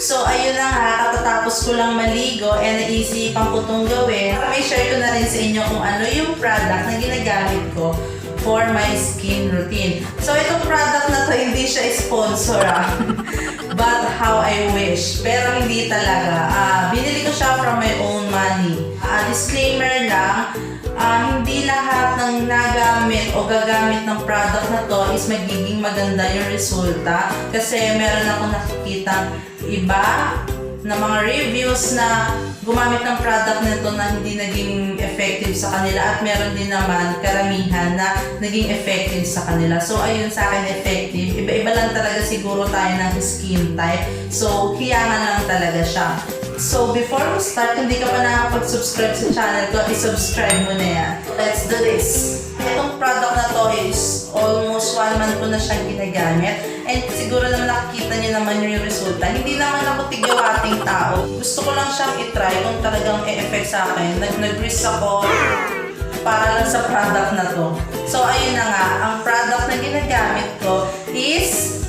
So, ayun na nga, katatapos ko lang maligo and naisipan ko itong gawin. May share ko na rin sa inyo kung ano yung product na ginagamit ko for my skin routine. So, itong product na to, hindi siya sponsor but how I wish. Pero hindi talaga. Binili ko siya from my own money. Disclaimer lang, hindi lahat ng nagamit o gagamit ng product na to is magiging maganda yung resulta. Kasi meron akong nakikita iba na mga reviews na gumamit ng product nito na hindi naging effective sa kanila at meron din naman karamihan na naging effective sa kanila. So ayun, sa akin effective. Iba-iba lang talaga siguro tayo ng skin type. So hiyangan lang talaga siya. So before we start, kung hindi ka pa nakapag-subscribe sa channel ko, i-subscribe mo na yan. Let's do this! Itong product na to is almost 1 month ko na siyang ginagamit. And siguro naman nakikita niyo naman yung resulta. Hindi naman ako tigyawating tao. Gusto ko lang siyang itry kung talagang e-effect sa akin. Nag-risk ako para lang sa product na to. So ayun na nga, ang product na ginagamit ko is...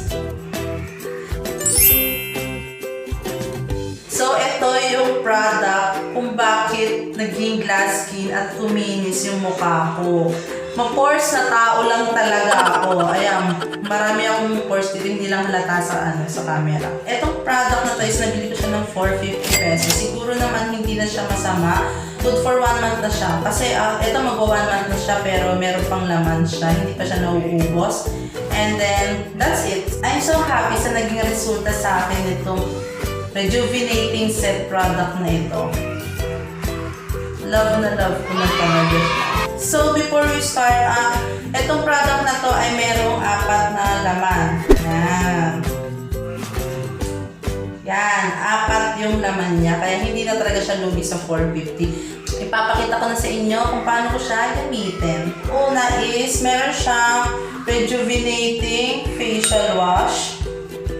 So ito yung product kung bakit naging glass skin at kuminis yung mukha ko. Ma-pores na tao lang talaga ako. Ayan, marami akong pores dito, hindi lang halata sa camera. Etong product na to is nabili ko siya ng 450 pesos. Siguro naman hindi na siya masama. Good for 1 month na siya. Kasi ito mag-1 month na siya pero meron pang laman siya. Hindi pa siya nauubos. And then, that's it. I'm so happy sa naging resulta sa akin itong rejuvinating set product na ito. Love na love ko na talaga. So, before we start, itong product na to ay merong 4 na laman. Yan. Yan, 4 yung laman niya. Kaya hindi na talaga siya lugi sa 450. Ipapakita ko na sa inyo kung paano ko siya gamitin. Una is, meron siyang rejuvenating facial wash,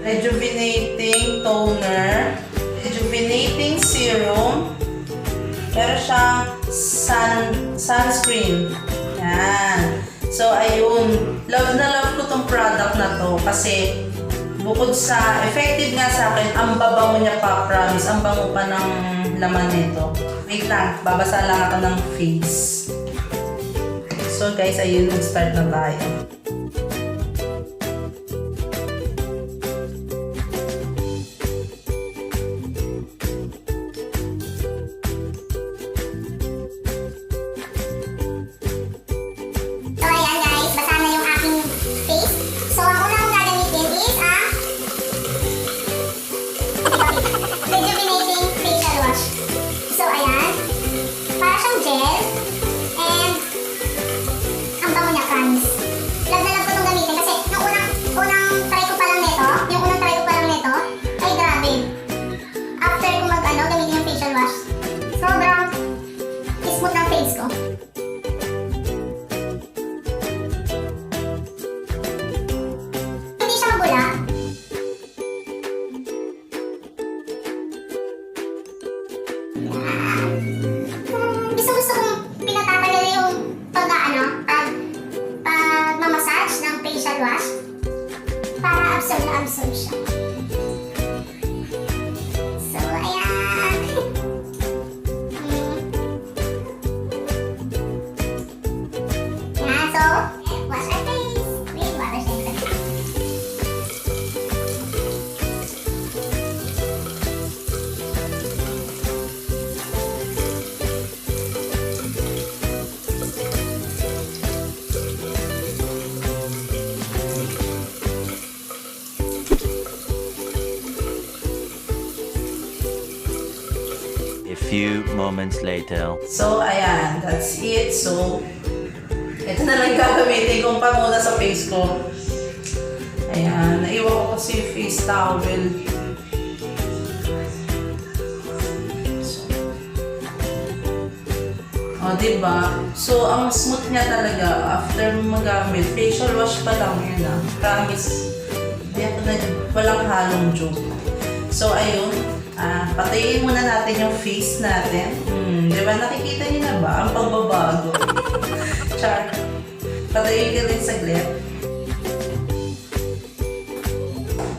rejuvenating toner, rejuvenating serum, meron siyang sunscreen. Yan. So, ayun. Love na love ko tong product na to kasi bukod sa effective nga sa akin, ang babango niya pa, promise. Ang bango pa ng laman nito. Wait lang, babasa lang ako ng face. So, guys, ayun. Nag-start na tayo. Gusto kong pinatatagal yung pag-mamassage ng facial wash para absorb na absorb siya. So, ayan. Yan, so, wash our face with water sensor. A few moments later. So, ayan. That's it. So, ito na lang gagamitin kong panguna sa face ko. Ayan. Naiwan ko kasi yung face towel. O, diba? So, ang smooth niya talaga after magamit. Facial wash pa lang yun Promise. Hindi ako walang halong joke. So, ayun. Patayin muna natin yung face natin. Diba? Nakikita niyo na ba? Ang pagbabago. Char. Patayin ka din saglit.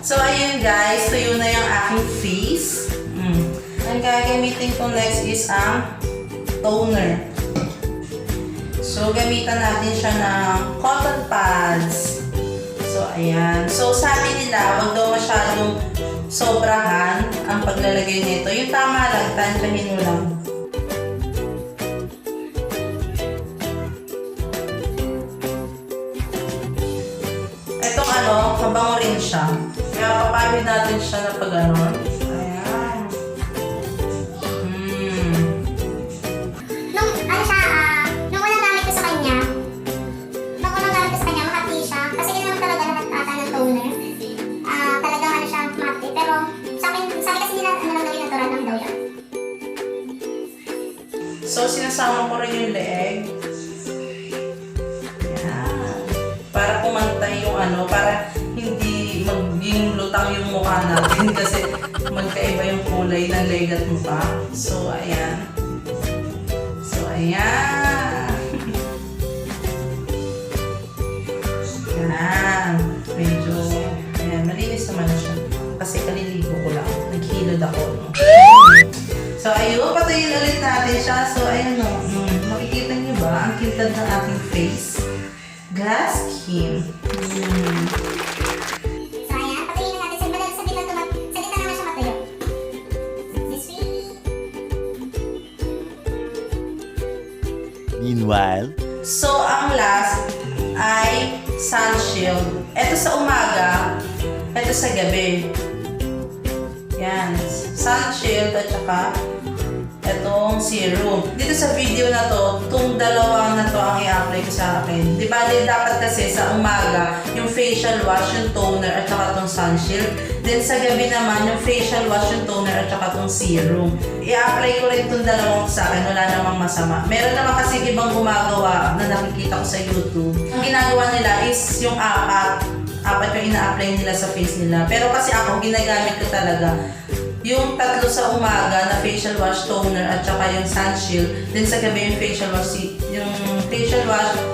So, ayun guys. Tuyo na yung aking face. gagamitin ko next is ang toner. So, gamitan natin siya ng cotton pads. So, ayan. So, sabi nila, wag daw masyadong sobrahan ang paglalagay nito. Yung tama lang, tansyahin mo lang. Itong mabango rin siya. Kaya papahid natin siya na pag ganon. Ayan. Nung unang gamit ko sa kanya, makati siya. Kasi yun naman talaga lahat ata ng toner. Talagang siya, makati. Pero sabi kasi nila, lang daw yung natural lang daw yun. So, sinasama ko rin yung leeg. Ayan. Para pumantay yung para hindi maging lutang yung mukha natin kasi magkaiba yung kulay ng leg at mukha. So, ayan. So, ayan. Ayan. Medyo, ayan, malinis naman siya. Kasi kaliligo ko lang. Naghilod ako. No? So, ayun, patayin ulit natin siya. So, ayun, no. Makikita niyo ba ang kintad ng ating face? Glass skin. So ayan, patayin na natin. Saglit na naman siya matayo. This way. Meanwhile, So, ang last ay sun shield. Ito sa umaga, ito sa gabi. Yan. Sun shield at saka itong serum. Dito sa video na to, itong dalawang na to ang i-apply ko sa akin. Di ba, dapat kasi sa umaga, yung facial wash, yung toner, at saka itong sun shield. Then sa gabi naman, yung facial wash, yung toner, at saka itong serum. I-apply ko rin itong dalawang sa akin, wala namang masama. Meron naman kasi ibang gumagawa na nakikita ko sa YouTube. Ang ginagawa nila is yung apat yung ina-apply nila sa face nila. Pero kasi ako, ginagamit ko talaga yung tatlo sa umaga na facial wash, toner, at saka yung sun shield. Then sa gabi yung facial wash,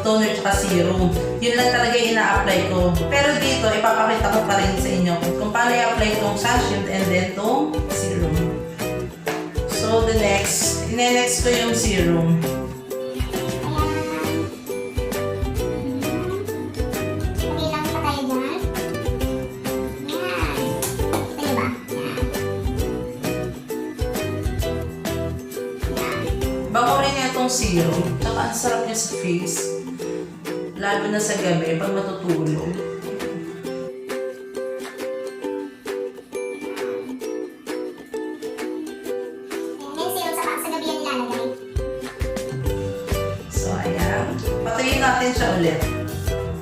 toner, at saka serum. Yun lang talaga yung ina-apply ko. Pero dito, ipapakita ko pa rin sa inyo kung paano i-apply itong sun shield and then itong serum. So, next ko yung serum. Bango rin itong serum. Tsaka ang sarap niya sa face. Lalo na sa gabi pag matutulog. So, ayan. Patayin natin siya ulit.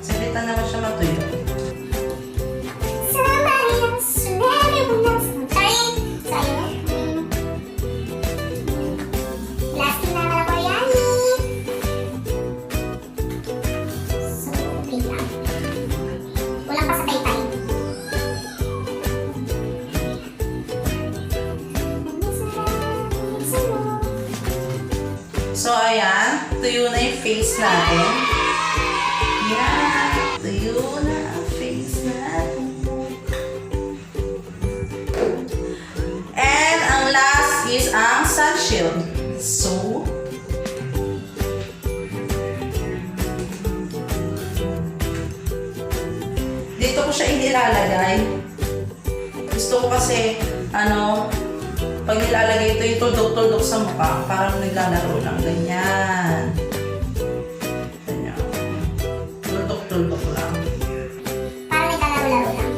Sabitan naman siya matuyo. So, ayan. Tuyo na yung face natin. Yan. Tuyo na ang face natin. And ang last is ang sun shield. So, dito ko siya inilalagay. Gusto ko kasi, pag nilalagay ito, yung tuldok-tuldok sa mukha, parang naglalaro lang. Ganyan. Ganyan. Tuldok-tuldok lang. Parang naglalaro-laro lang.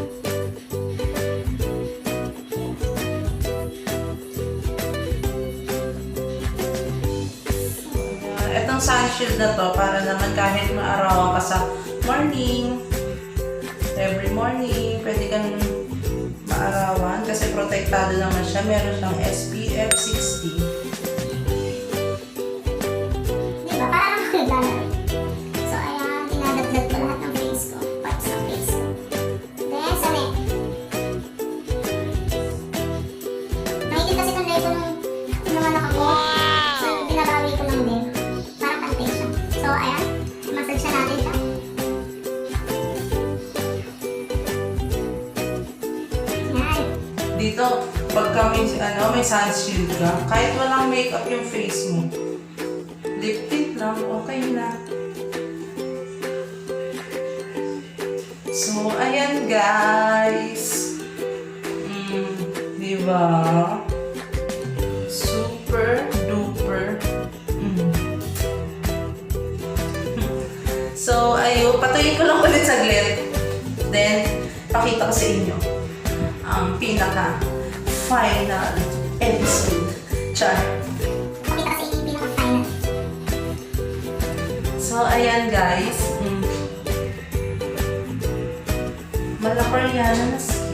Itong sun shield na to, para naman kahit maarawan ka sa morning, every morning, pwede kang maarawan kasi protektado naman siya. Meron siyang SPF 60. Diba? Parang naglalaro. So, ayan, dinadagdag ko lahat ng face ko. Parts ng face ko. Then, sa neck. Nakikita kasi itong lego nung anak ako. So, binabawi ko lang din. Para pantay siya. So, ayan. Massage siya natin siya. Dito, pag pagka may sunshield ka, kahit walang makeup yung face mo, lip tint lang, okay na. So, ayan guys. Diba? Super duper. So, ayun. Patuloy ko lang ulit saglit. Then, pakita ko sa inyo ang pinaka-final episode. Char. Pakita kasi yung pinaka-final. So, ayan guys. Malakoreana na skin.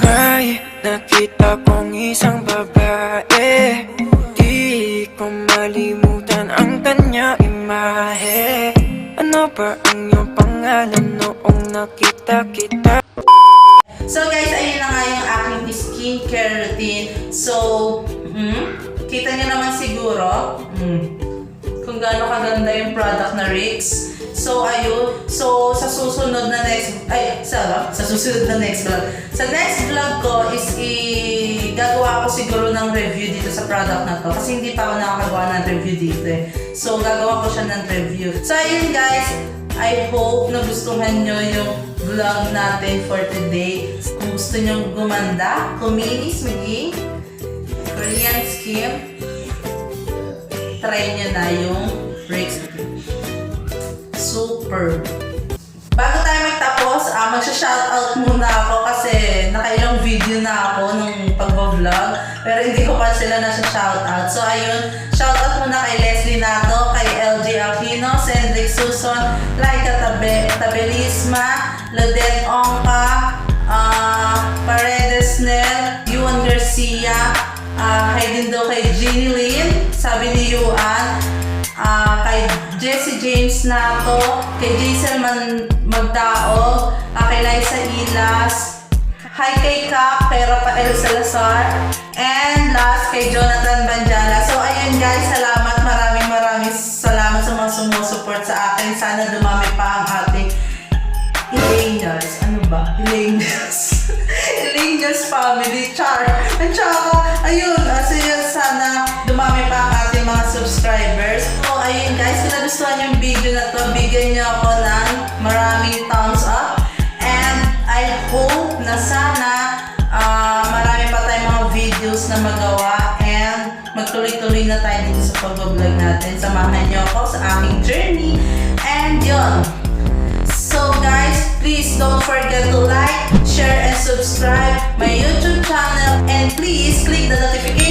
Ay, nakita kong isang babae. Di ko malimutan ang kanya imahe. Ano ba ang iyong pangalan noong nakita kita? So guys, ayun na nga yung aking skincare routine. So, kita niyo naman siguro kung gaano kaganda yung product na RYX. So, ayun. So, sa susunod na next vlog. Sa next vlog ko is gagawa ako siguro ng review dito sa product na to. Kasi hindi pa ako nakakagawa ng review dito eh. So, gagawa ko siya ng review. So, ayun guys. I hope nagustuhan nyo yung vlog natin for today. Kung gusto nyo gumanda, kuminis, maging Korean skin, try nyo na yung RYX. Super. Bago tayo magtapos, magsha-shoutout muna ako kasi nakailang video na ako nung pag-vlog pero hindi ko pa sila na-shoutout. So ayun, shoutout muna kay Leslie Nato, kay LJ Aquino, Cendric Suson, Laika Tabelisma, Lodet Ongka, Paredes Nel, Yuan Garcia, din daw kay Ginny Lynn, sabi ni Yuan, kay Jesse James Nato, kay Jason Magdaog, kay Liza Ilas, hi kay Kap, kay Rafael Salazar, and last kay Jonathan Banjala. So ayun guys, salamat, maraming salamat sa mga sumusupport sa akin. Sana dumami pa ang ating Elenials. Ano ba? Elenials. Elenials family. Char. At saka, ayun, sana dumami pa ang ating mga subscribers. So, ayun guys, kung nagustuhan yung video na to, bigyan niyo ako ng maraming thumbs up. And I hope na sana marami pa tayong mga videos na magawa and magtuloy-tuloy na tayo dito sa pag-vlog natin. Samahan niyo ako sa aking journey. And yun. So guys, please don't forget to like, share, and subscribe my YouTube channel. And please click the notification